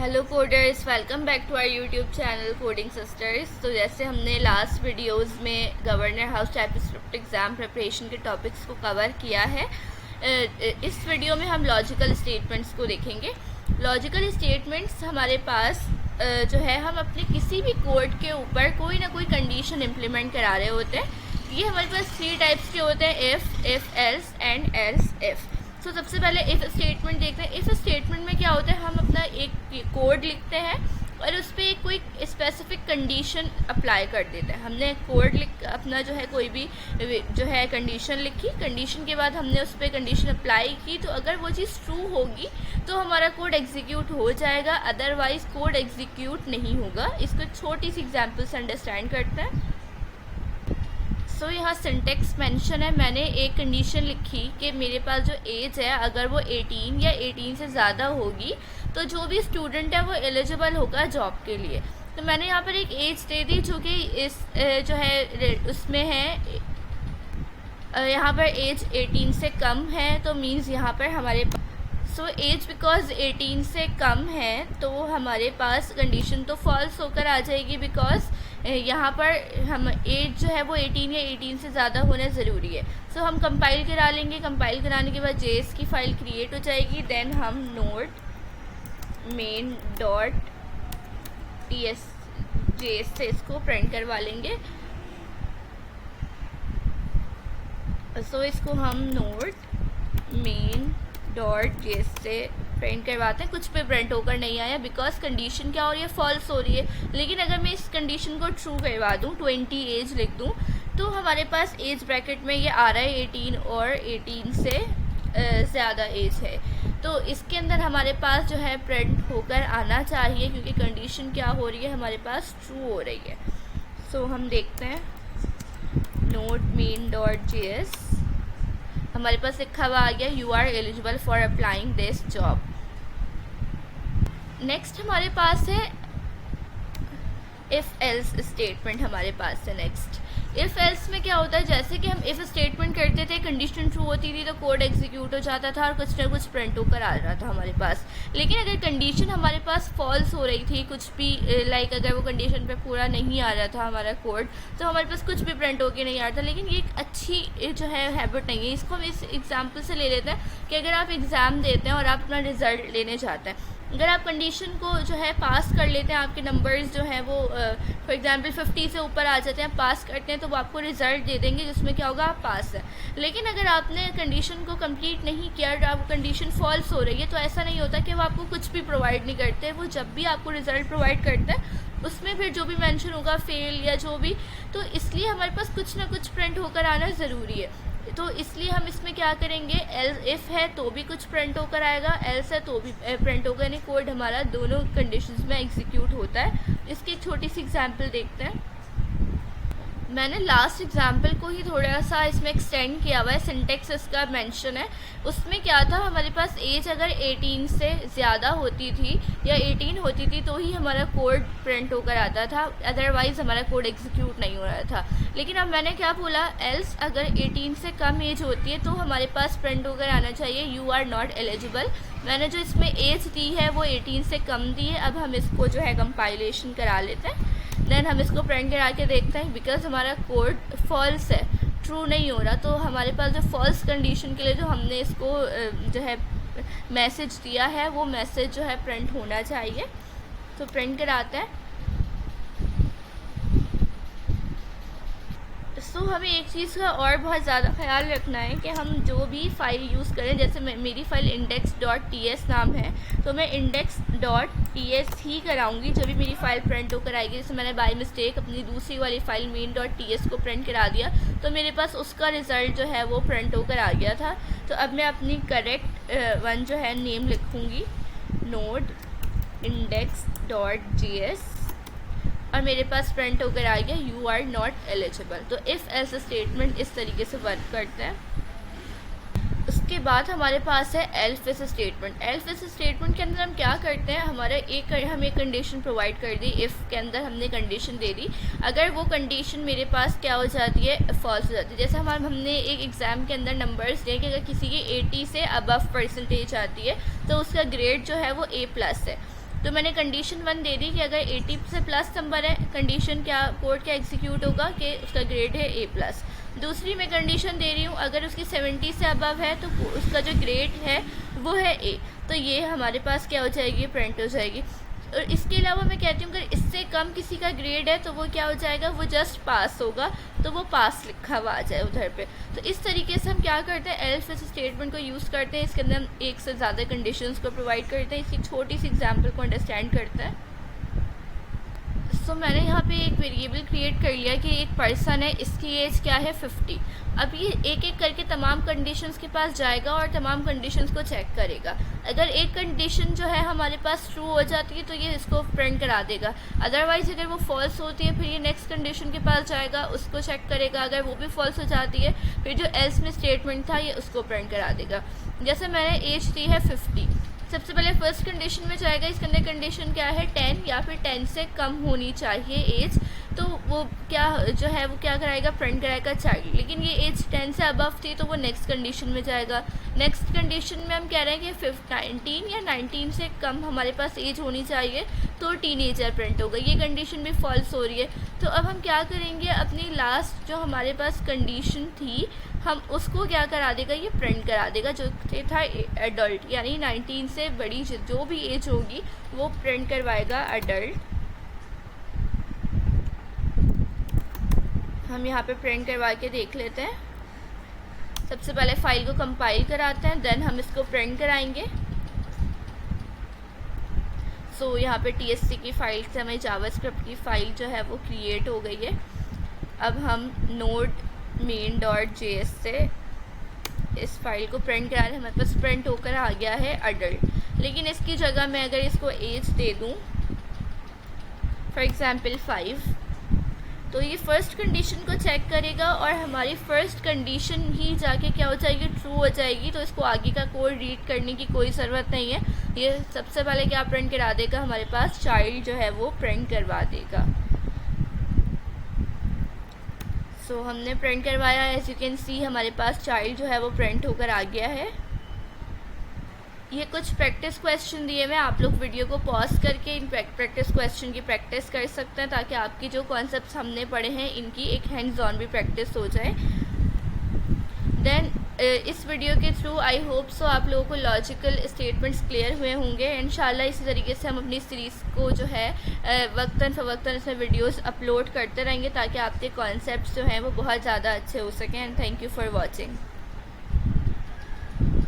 Hello coders, welcome back to our YouTube channel Coding Sisters. तो जैसे हमने last videos में governor house TypeScript exam preparation के topics को कवर किया है, इस वीडियो में हम लॉजिकल स्टेटमेंट्स को देखेंगे। लॉजिकल स्टेटमेंट्स हमारे पास जो है, हम अपने किसी भी कोड के ऊपर कोई ना कोई कंडीशन इम्प्लीमेंट करा रहे होते हैं। ये हमारे पास 3 टाइप्स के होते हैं, if else and else if. तो सबसे पहले इफ़ स्टेटमेंट देखते हैं। इफ़ स्टेटमेंट में क्या होता है, हम अपना एक कोड लिखते हैं और उस पर कोई स्पेसिफिक कंडीशन अप्लाई कर देते हैं। हमने कोड अपना जो है कोई भी जो है कंडीशन लिखी, कंडीशन के बाद हमने उस पर कंडीशन अप्लाई की, तो अगर वो चीज़ ट्रू होगी तो हमारा कोड एग्जीक्यूट हो जाएगा, अदरवाइज़ कोड एग्जीक्यूट नहीं होगा। इसको एक छोटी सी एग्जाम्पल से अंडरस्टैंड करते हैं। सो यहाँ सिंटेक्स मेंशन है। मैंने एक कंडीशन लिखी कि मेरे पास जो एज है, अगर वो 18 या 18 से ज़्यादा होगी तो जो भी स्टूडेंट है वो एलिजिबल होगा जॉब के लिए। तो मैंने यहाँ पर एक एज दे दी जो कि इस जो है उसमें है, यहाँ पर एज 18 से कम है, तो मीन्स यहाँ पर हमारे सो एज बिकॉज 18 से कम है तो हमारे पास कंडीशन तो फॉल्स होकर आ जाएगी, बिकॉज यहाँ पर हम एज जो है वो 18 या 18 से ज़्यादा होना ज़रूरी है। सो हम कंपाइल करा लेंगे। कंपाइल कराने के बाद जेएस की फ़ाइल क्रिएट हो जाएगी। देन हम node main dot TS JS से इसको प्रिंट करवा लेंगे। सो इसको हम नोड मेन डॉट जेएस से प्रिंट करवाते हैं। कुछ पे प्रिंट होकर नहीं आया बिकॉज कंडीशन क्या हो रही है, फॉल्स हो रही है। लेकिन अगर मैं इस कंडीशन को ट्रू करवा दूँ, 20 एज लिख दूँ, तो हमारे पास एज ब्रैकेट में ये आ रहा है 18 और 18 से ज़्यादा एज है। तो इसके अंदर हमारे पास जो है प्रिंट होकर आना चाहिए, क्योंकि कंडीशन क्या हो रही है, हमारे पास ट्रू हो रही है। सो हम देखते हैं नोट मेन डॉट जेएस, हमारे पास लिखा हुआ आ गया you are eligible for applying this job. Next हमारे पास है इफ़ एल्स स्टेटमेंट। हमारे पास है नेक्स्ट इफ़ एल्स में क्या होता है, जैसे कि हम इफ़ स्टेटमेंट करते थे, कंडीशन ट्रू होती थी तो कोड एग्जीक्यूट हो जाता था और कुछ ना कुछ प्रिंट होकर आ रहा था हमारे पास। लेकिन अगर कंडीशन हमारे पास फॉल्स हो रही थी, कुछ भी लाइक अगर वो कंडीशन पे पूरा नहीं आ रहा था हमारा कोड, तो हमारे पास कुछ भी प्रिंट होकर नहीं आ रहा था। लेकिन ये एक अच्छी जो है हैबिट नहीं है। इसको हम इस एग्जाम्पल से ले लेते हैं कि अगर आप एग्ज़ाम देते हैं और आप अपना रिज़ल्ट लेने चाहते हैं, अगर आप कंडीशन को जो है पास कर लेते हैं, आपके नंबर्स जो हैं वो फॉर एग्जांपल 50 से ऊपर आ जाते हैं, पास करते हैं, तो वो आपको रिज़ल्ट दे देंगे जिसमें क्या होगा, आप पास है। लेकिन अगर आपने कंडीशन को कंप्लीट नहीं किया और आप कंडीशन फॉल्स हो रही है, तो ऐसा नहीं होता कि वो आपको कुछ भी प्रोवाइड नहीं करते। वो जब भी आपको रिज़ल्ट प्रोवाइड करते हैं उसमें फिर जो भी मेंशन होगा फेल या जो भी, तो इसलिए हमारे पास कुछ ना कुछ प्रिंट होकर आना ज़रूरी है। तो इसलिए हम इसमें क्या करेंगे, इफ़ है तो भी कुछ प्रिंट होकर आएगा, एल्स है तो भी प्रिंट होगा, यानी कोड हमारा दोनों कंडीशंस में एग्जीक्यूट होता है। इसकी एक छोटी सी एग्जांपल देखते हैं। मैंने लास्ट एग्जांपल को ही थोड़ा सा इसमें एक्सटेंड किया हुआ है, सिंटेक्स इसका मेंशन है। उसमें क्या था, हमारे पास एज अगर 18 से ज़्यादा होती थी या 18 होती थी तो ही हमारा कोड प्रिंट होकर आता था, अदरवाइज़ हमारा कोड एग्जीक्यूट नहीं हो रहा था। लेकिन अब मैंने क्या बोला, एल्स अगर 18 से कम एज होती है तो हमारे पास प्रिंट होकर आना चाहिए यू आर नॉट एलिजिबल। मैंने जो इसमें एज दी है वो 18 से कम दी है। अब हम इसको जो है कंपाइलेशन करा लेते हैं। देन हम इसको प्रिंट करा के देखते हैं, बिकॉज हमारा कोड फॉल्स है, ट्रू नहीं हो रहा। तो हमारे पास जो फॉल्स कंडीशन के लिए जो हमने इसको जो है मैसेज दिया है, वो मैसेज जो है प्रिंट होना चाहिए। तो प्रिंट कराते हैं। सो हमें एक चीज़ का और बहुत ज़्यादा ख्याल रखना है कि हम जो भी फ़ाइल यूज़ करें, जैसे मेरी फ़ाइल index.ts नाम है, तो मैं index.ts ही कराऊंगी जब भी मेरी फ़ाइल प्रिंट होकर आएगी। जैसे मैंने बाय मिस्टेक अपनी दूसरी वाली फ़ाइल main.ts को प्रिंट करा दिया, तो मेरे पास उसका रिज़ल्ट जो है वो प्रिंट होकर आ गया था। तो अब मैं अपनी करेक्ट वन जो है नेम लिखूँगी, नोड index.js, और मेरे पास प्रिंट होकर आ गया यू आर नॉट एलिजिबल। तो इफ़ एल्स स्टेटमेंट इस तरीके से वर्क करते हैं। उसके बाद हमारे पास है else if statement. Else if statement के अंदर हम क्या करते हैं, हम एक कंडीशन प्रोवाइड कर दी, इफ़ के अंदर हमने कंडीशन दे दी। अगर वो कंडीशन मेरे पास क्या हो जाती है, फॉल्स हो जाती है। जैसे हमने एक एग्ज़ाम के अंदर नंबर्स दिए कि अगर किसी की 80 से अबव परसेंटेज आती है तो उसका ग्रेड जो है वो A+ है। तो मैंने कंडीशन 1 दे दी कि अगर 80 से प्लस नंबर है, कंडीशन क्या कोड क्या एग्जीक्यूट होगा कि उसका ग्रेड है A+। दूसरी मैं कंडीशन दे रही हूँ अगर उसकी 70 से अबव है तो उसका जो ग्रेड है वो है A, तो ये हमारे पास क्या हो जाएगी, प्रिंट हो जाएगी। और इसके अलावा मैं कहती हूँ अगर इससे कम किसी का ग्रेड है तो वो क्या हो जाएगा, वो जस्ट पास होगा, तो वो पास लिखा हुआ आ जाए उधर पे। तो इस तरीके से हम क्या करते हैं, एल्स इस स्टेटमेंट को यूज़ करते हैं। इसके अंदर हम एक से ज़्यादा कंडीशंस को प्रोवाइड करते हैं। इसकी छोटी सी एग्जांपल को अंडरस्टैंड करते हैं। सो मैंने यहाँ पे एक वेरिएबल क्रिएट कर लिया कि एक पर्सन है, इसकी एज क्या है 50। अब ये एक एक करके तमाम कंडीशंस के पास जाएगा और तमाम कंडीशंस को चेक करेगा। अगर एक कंडीशन जो है हमारे पास ट्रू हो जाती है तो ये इसको प्रिंट करा देगा, अदरवाइज़ अगर वो फॉल्स होती है फिर ये नेक्स्ट कंडीशन के पास जाएगा, उसको चेक करेगा। अगर वो भी फॉल्स हो जाती है फिर जो एल्स में स्टेटमेंट था ये उसको प्रिंट करा देगा। जैसे मैंने एज दी है 50, सबसे पहले फर्स्ट कंडीशन में जाएगा, इसके अंदर कंडीशन क्या है 10 या फिर 10 से कम होनी चाहिए एज, तो वो क्या जो है वो क्या कराएगा, प्रिंट कराएगा चाइल्ड। लेकिन ये एज 10 से अबव थी तो वो नेक्स्ट कंडीशन में जाएगा। नेक्स्ट कंडीशन में हम कह रहे हैं कि 19 या 19 से कम हमारे पास एज होनी चाहिए तो टीनेजर प्रिंट होगा। ये कंडीशन भी फॉल्स हो रही है, तो अब हम क्या करेंगे, अपनी लास्ट जो हमारे पास कंडीशन थी हम उसको क्या करा देगा, ये प्रिंट करा देगा, जो था एडल्ट, यानी 19 से बड़ी जो भी एज होगी वो प्रिंट करवाएगा एडल्ट। हम यहाँ पे प्रिंट करवा के देख लेते हैं। सबसे पहले फाइल को कंपाइल कराते हैं, देन हम इसको प्रिंट कराएंगे। सो यहाँ पे TSC की फाइल से हमें जावास्क्रिप्ट की फ़ाइल जो है वो क्रिएट हो गई है। अब हम node.main.js से इस फाइल को प्रिंट करा रहे हैं, हमारे पास प्रिंट होकर आ गया है अडल्ट। लेकिन इसकी जगह मैं अगर इसको एज दे दूँ फॉर एग्ज़ाम्पल 5, तो ये फर्स्ट कंडीशन को चेक करेगा और हमारी फर्स्ट कंडीशन ही जाके क्या हो जाएगी, ट्रू हो जाएगी। तो इसको आगे का कोड रीड करने की कोई ज़रूरत नहीं है। ये सबसे पहले क्या प्रिंट करा देगा, हमारे पास चाइल्ड जो है वो प्रिंट करवा देगा। सो हमने प्रिंट करवाया, एज यू कैन सी हमारे पास चाइल्ड जो है वो प्रिंट होकर आ गया है। ये कुछ प्रैक्टिस क्वेश्चन दिए हुए, आप लोग वीडियो को पॉज करके इन प्रैक्टिस क्वेश्चन की प्रैक्टिस कर सकते हैं, ताकि आपकी जो कॉन्सेप्ट्स हमने पढ़े हैं इनकी एक हैंड्स ऑन भी प्रैक्टिस हो जाए। देन इस वीडियो के थ्रू आई होप सो आप लोगों को लॉजिकल स्टेटमेंट्स क्लियर हुए होंगे। इंशाल्लाह इसी तरीके से हम अपनी सीरीज़ को जो है वक्तन फ़वक्तन इसमें वीडियोस अपलोड करते रहेंगे, ताकि आपके कॉन्सेप्ट्स जो हैं वो बहुत ज़्यादा अच्छे हो सकें। And thank you for watching.